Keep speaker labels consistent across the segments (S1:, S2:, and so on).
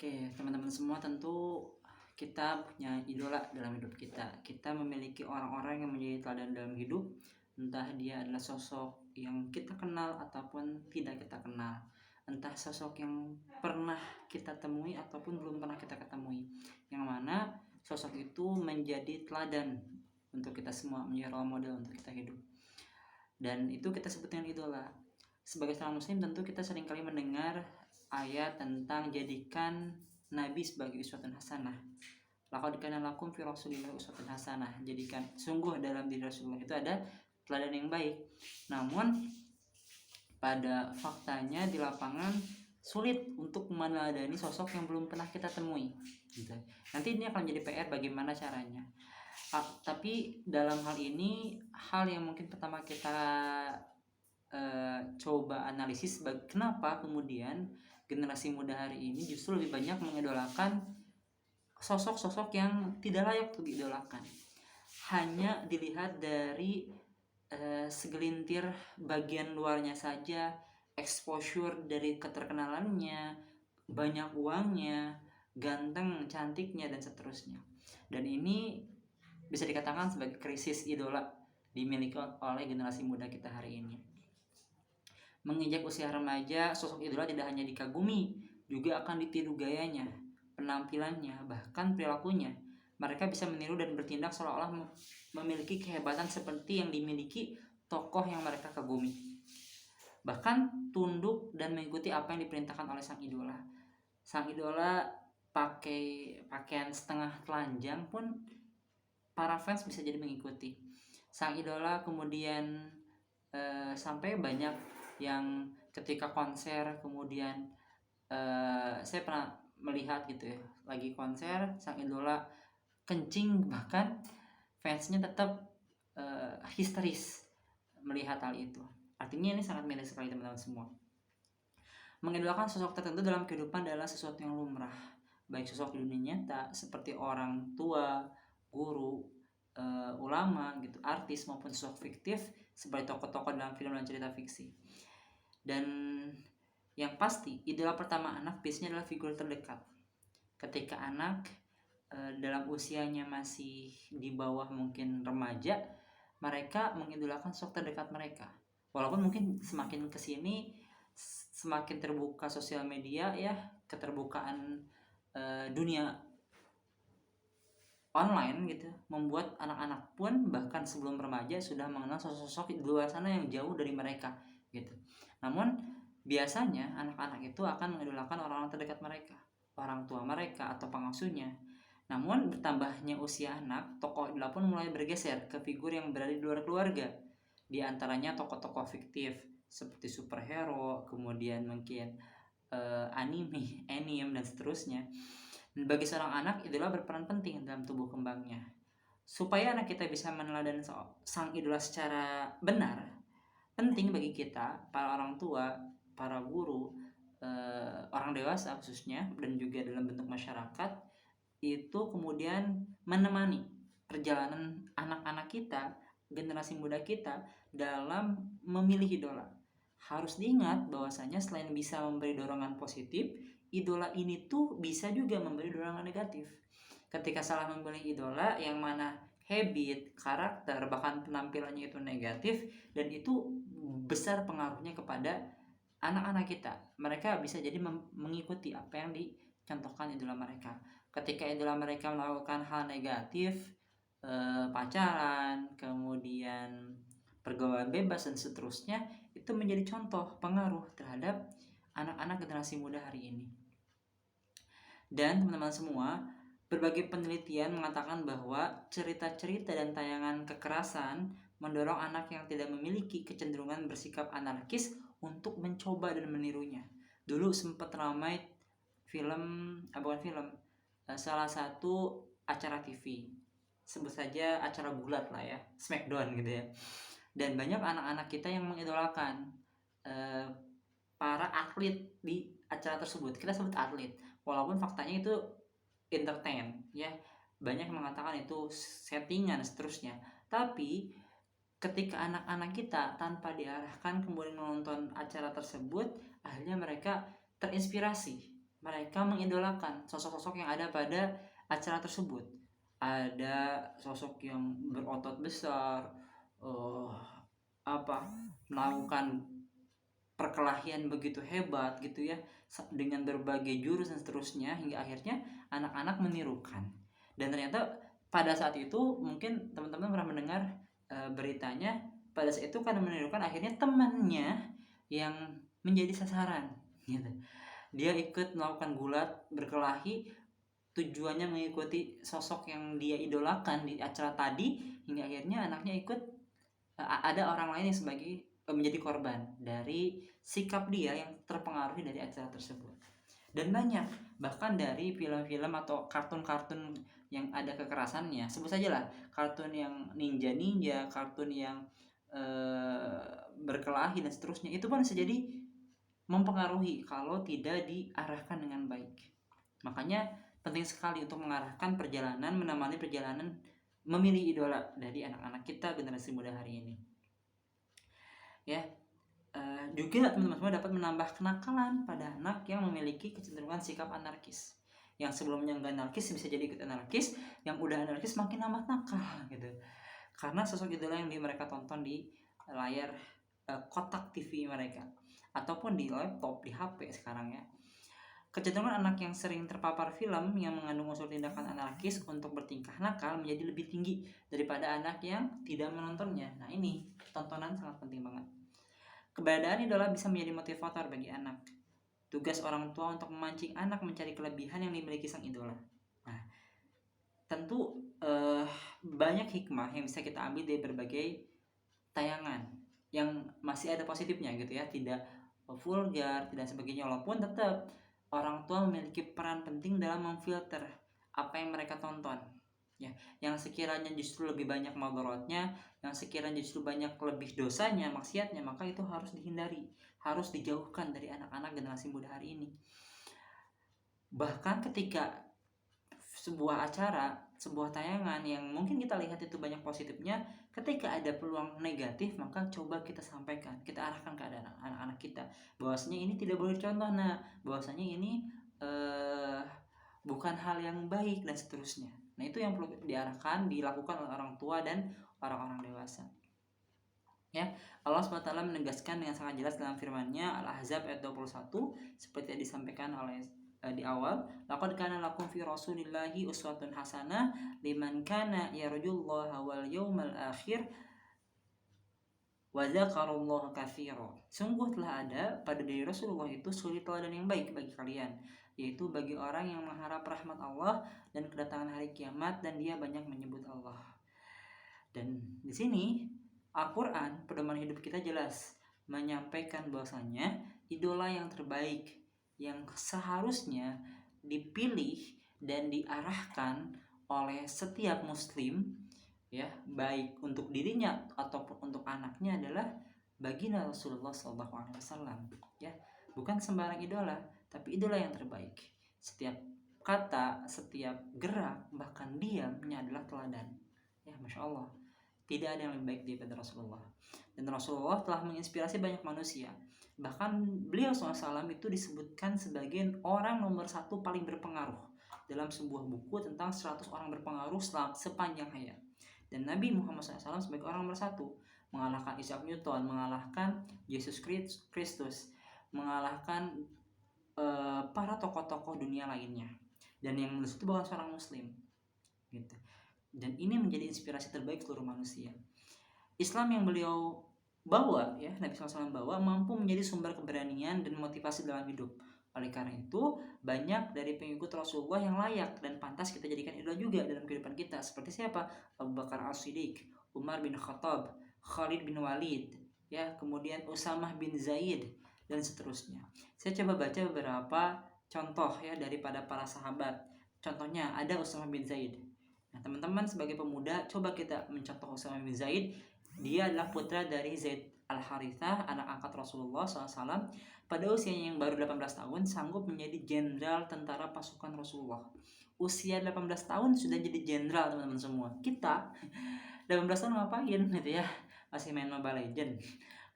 S1: Oke, teman-teman semua, tentu kita punya idola dalam hidup kita. Kita memiliki orang-orang yang menjadi teladan dalam hidup, entah dia adalah sosok yang kita kenal ataupun tidak kita kenal. Entah sosok yang pernah kita temui ataupun belum pernah kita ketemui. Yang mana sosok itu menjadi teladan untuk kita semua, menjadi role model untuk kita hidup. Dan itu kita sebut dengan idola. Sebagai seorang muslim, tentu kita seringkali mendengar ayat tentang jadikan Nabi sebagai uswatun hasanah. Laqad kana lakum fi Rasulillah uswatun hasanah. Jadikan sungguh dalam diri Rasulullah itu ada teladan yang baik. Namun pada faktanya di lapangan sulit untuk meneladani sosok yang belum pernah kita temui. Gitu. Nanti ini akan jadi PR bagaimana caranya. Tapi dalam hal ini, hal yang mungkin pertama kita coba analisis kenapa kemudian generasi muda hari ini justru lebih banyak mengidolakan sosok-sosok yang tidak layak untuk diidolakan. Hanya dilihat dari segelintir bagian luarnya saja, exposure dari keterkenalannya, banyak uangnya, ganteng, cantiknya, dan seterusnya. Dan ini bisa dikatakan sebagai krisis idola dimiliki oleh generasi muda kita hari ini. Menginjak usia remaja, sosok idola tidak hanya dikagumi, juga akan ditiru gayanya, penampilannya, bahkan perilakunya. Mereka bisa meniru dan bertindak seolah-olah memiliki kehebatan seperti yang dimiliki tokoh yang mereka kagumi. Bahkan tunduk dan mengikuti apa yang diperintahkan oleh sang idola. Sang idola pakai pakaian setengah telanjang pun para fans bisa jadi mengikuti. Sang idola kemudian sampai banyak yang ketika konser kemudian saya pernah melihat gitu ya, lagi konser sang idola kencing, bahkan fansnya tetap histeris melihat hal itu. Artinya ini sangat miris sekali teman-teman semua. Mengidolakan sosok tertentu dalam kehidupan adalah sesuatu yang lumrah, baik sosok di dunia nyata seperti orang tua, guru, ulama gitu, artis, maupun sosok fiktif seperti tokoh-tokoh dalam film dan cerita fiksi. Dan yang pasti, idola pertama anak biasanya adalah figur terdekat. Ketika anak dalam usianya masih di bawah mungkin remaja, mereka mengidolakan sosok terdekat mereka. Walaupun mungkin semakin kesini semakin terbuka sosial media ya, keterbukaan dunia online gitu, membuat anak-anak pun bahkan sebelum remaja sudah mengenal sosok-sosok di luar sana yang jauh dari mereka gitu. Namun biasanya anak-anak itu akan mengidolakan orang-orang terdekat mereka, orang tua mereka atau pengasuhnya. Namun bertambahnya usia anak, tokoh idola pun mulai bergeser ke figur yang berada di luar keluarga. Di antaranya tokoh-tokoh fiktif seperti superhero, kemudian mungkin anime dan seterusnya. Dan bagi seorang anak, idola berperan penting dalam tumbuh kembangnya. Supaya anak kita bisa meneladani sang idola secara benar, penting bagi kita, para orang tua, para guru, orang dewasa khususnya, dan juga dalam bentuk masyarakat, itu kemudian menemani perjalanan anak-anak kita, generasi muda kita dalam memilih idola. Harus diingat bahwasanya selain bisa memberi dorongan positif, idola ini tuh bisa juga memberi dorongan negatif. Ketika salah memilih idola yang mana habit, karakter, bahkan penampilannya itu negatif, dan itu besar pengaruhnya kepada anak-anak kita. Mereka bisa jadi mengikuti apa yang dicontohkan idola mereka. Ketika idola mereka melakukan hal negatif, pacaran, kemudian pergaulan bebas dan seterusnya, itu menjadi contoh pengaruh terhadap anak-anak generasi muda hari ini. Dan teman-teman semua, berbagai penelitian mengatakan bahwa cerita-cerita dan tayangan kekerasan mendorong anak yang tidak memiliki kecenderungan bersikap anarkis untuk mencoba dan menirunya. Dulu sempat ramai salah satu acara TV, sebut saja acara gulat lah ya, Smackdown gitu ya. Dan banyak anak-anak kita yang mengidolakan para atlet di acara tersebut. Kita sebut atlet, walaupun faktanya itu entertain ya. Banyak yang mengatakan itu settingan dan seterusnya. Tapi ketika anak-anak kita tanpa diarahkan kemudian menonton acara tersebut, akhirnya mereka terinspirasi mereka mengidolakan sosok-sosok yang ada pada acara tersebut. Ada sosok yang berotot besar, melakukan perkelahian begitu hebat gitu ya, dengan berbagai jurus dan seterusnya, hingga akhirnya anak-anak menirukan. Dan ternyata pada saat itu mungkin teman-teman pernah mendengar beritanya, pada saat itu karena menirukan akhirnya temannya yang menjadi sasaran gitu. Dia ikut melakukan gulat, berkelahi, tujuannya mengikuti sosok yang dia idolakan di acara tadi, hingga akhirnya anaknya ikut, ada orang lain yang sebagai menjadi korban dari sikap dia yang terpengaruhi dari acara tersebut. Dan banyak, bahkan dari film-film atau kartun-kartun yang ada kekerasannya, sebut saja lah kartun yang ninja, kartun yang berkelahi dan seterusnya, itu pun bisa jadi mempengaruhi kalau tidak diarahkan dengan baik. Makanya penting sekali untuk mengarahkan perjalanan, menemani perjalanan memilih idola dari anak-anak kita, generasi muda hari ini. Ya, juga teman-teman semua dapat menambah kenakalan pada anak yang memiliki kecenderungan sikap anarkis. Yang sebelumnya nggak anarkis bisa jadi ikut anarkis, yang udah anarkis makin amat nakal gitu. Karena sosok idola yang mereka tonton di layar kotak TV mereka, ataupun di laptop, di HP sekarang ya. Kecenderungan anak yang sering terpapar film yang mengandung unsur tindakan anarkis untuk bertingkah nakal menjadi lebih tinggi daripada anak yang tidak menontonnya. Nah, ini tontonan sangat penting banget. Keberadaan idola bisa menjadi motivator bagi anak. Tugas orang tua untuk memancing anak mencari kelebihan yang dimiliki sang idola. Nah, tentu banyak hikmah yang bisa kita ambil dari berbagai tayangan yang masih ada positifnya gitu ya, tidak vulgar, tidak sebagainya, walaupun tetap orang tua memiliki peran penting dalam memfilter apa yang mereka tonton ya. Yang sekiranya justru lebih banyak madharatnya, yang sekiranya justru banyak lebih dosanya, maksiatnya, maka itu harus dihindari, harus dijauhkan dari anak-anak generasi muda hari ini. Bahkan ketika sebuah acara, sebuah tayangan yang mungkin kita lihat itu banyak positifnya, ketika ada peluang negatif, maka coba kita sampaikan, kita arahkan ke anak-anak kita bahwasanya ini tidak boleh contoh, bahwasanya ini bukan hal yang baik dan seterusnya. Nah, itu yang perlu diarahkan, dilakukan oleh orang tua dan orang-orang dewasa. Ya, Allah SWT menegaskan dengan sangat jelas dalam firman-Nya Al-Ahzab ayat 21 seperti yang disampaikan oleh di awal, laqad kana lakum fi rasulillahi uswatun hasanah liman kana yarjullaha wal yawmal akhir wa dzakarallaha katsira. Sungguh telah ada pada diri Rasulullah itu suri teladan yang baik bagi kalian, yaitu bagi orang yang mengharap rahmat Allah dan kedatangan hari kiamat dan dia banyak menyebut Allah. Dan di sini Al-Quran, pedoman hidup kita jelas menyampaikan bahwasanya idola yang terbaik yang seharusnya dipilih dan diarahkan oleh setiap muslim ya, baik untuk dirinya ataupun untuk anaknya, adalah baginda Rasulullah SAW ya. Bukan sembarang idola, tapi idola yang terbaik. Setiap kata, setiap gerak, bahkan diamnya adalah teladan ya. Masya Allah, tidak ada yang lebih baik daripada Rasulullah. Dan Rasulullah telah menginspirasi banyak manusia. Bahkan beliau SAW itu disebutkan sebagai orang nomor 1 paling berpengaruh dalam sebuah buku tentang 100 orang berpengaruh sepanjang hayat. Dan Nabi Muhammad SAW sebagai orang nomor 1 mengalahkan Isaac Newton, mengalahkan Yesus Kristus, mengalahkan para tokoh-tokoh dunia lainnya. Dan yang menulis itu bukan seorang muslim gitu. Dan ini menjadi inspirasi terbaik seluruh manusia. Islam yang beliau bawa ya, Nabi SAW bawa, mampu menjadi sumber keberanian dan motivasi dalam hidup. Oleh karena itu, banyak dari pengikut Rasulullah yang layak dan pantas kita jadikan idola juga dalam kehidupan kita. Seperti siapa? Abu Bakar As-Siddiq, Umar bin Khattab, Khalid bin Walid, ya, kemudian Usamah bin Zaid dan seterusnya. Saya coba baca beberapa contoh ya daripada para sahabat. Contohnya ada Usamah bin Zaid. Nah, teman-teman sebagai pemuda, coba kita mencontoh Usamah bin Zaid. Dia adalah putra dari Zaid Al-Harithah, anak angkat Rasulullah SAW. Pada usianya yang baru 18 tahun, sanggup menjadi jenderal tentara pasukan Rasulullah. Usia 18 tahun sudah jadi jenderal, teman-teman semua. Kita 18 tahun ngapain gitu ya? Masih main Mobile Legend,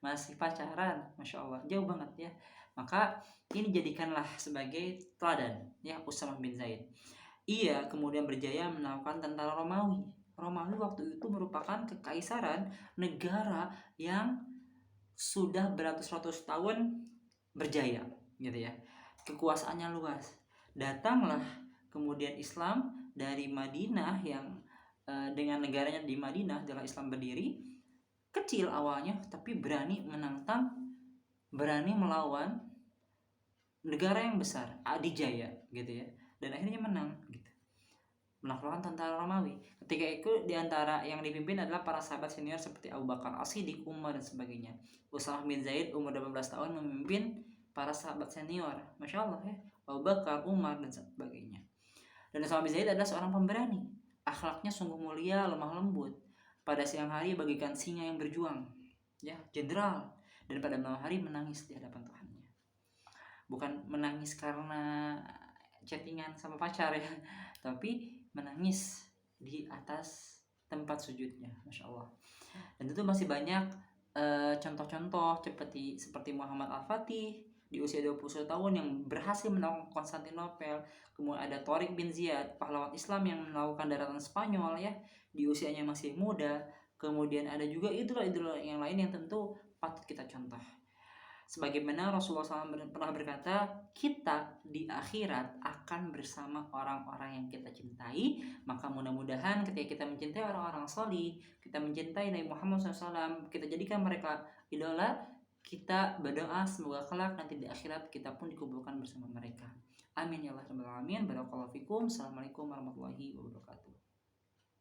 S1: masih pacaran, Masya Allah, jauh banget ya. Maka ini jadikanlah sebagai teladan ya Usamah bin Zaid. Ia kemudian berjaya menaklukkan tentara Romawi. Romawi waktu itu merupakan kekaisaran negara yang sudah beratus-ratus tahun berjaya gitu ya. Kekuasaannya luas. Datanglah kemudian Islam dari Madinah yang dengan negaranya di Madinah adalah Islam berdiri, kecil awalnya tapi berani menantang, berani melawan negara yang besar, adijaya gitu ya, dan akhirnya menang gitu, menaklukkan tentara Romawi. Ketika itu diantara yang dipimpin adalah para sahabat senior seperti Abu Bakar As-Siddiq, Umar dan sebagainya. Usamah bin Zaid umur 18 tahun memimpin para sahabat senior, masya Allah ya, Abu Bakar, Umar dan sebagainya. Dan Usamah bin Zaid adalah seorang pemberani, akhlaknya sungguh mulia, lemah lembut. Pada siang hari bagikan singa yang berjuang, ya jenderal, dan pada malam hari menangis di hadapan Tuhannya. Bukan menangis karena chattingan sama pacar ya, tapi menangis di atas tempat sujudnya, masya Allah. Dan itu masih banyak contoh-contoh seperti Muhammad Al-Fatih di usia 21 tahun yang berhasil menaklukkan Konstantinopel. Kemudian ada Tariq bin Ziyad, pahlawan Islam yang menaklukkan daratan Spanyol ya di usianya masih muda. Kemudian ada juga idola-idola yang lain yang tentu patut kita contoh. Sebagaimana Rasulullah SAW pernah berkata, kita di akhirat akan bersama orang-orang yang kita cintai. Maka mudah-mudahan ketika kita mencintai orang-orang salih, kita mencintai Nabi Muhammad SAW, kita jadikan mereka idola, kita berdoa semoga kelak nanti di akhirat kita pun dikumpulkan bersama mereka. Amin ya Allah rabbal alamin. Barakallahu fikum. Assalamualaikum warahmatullahi wabarakatuh.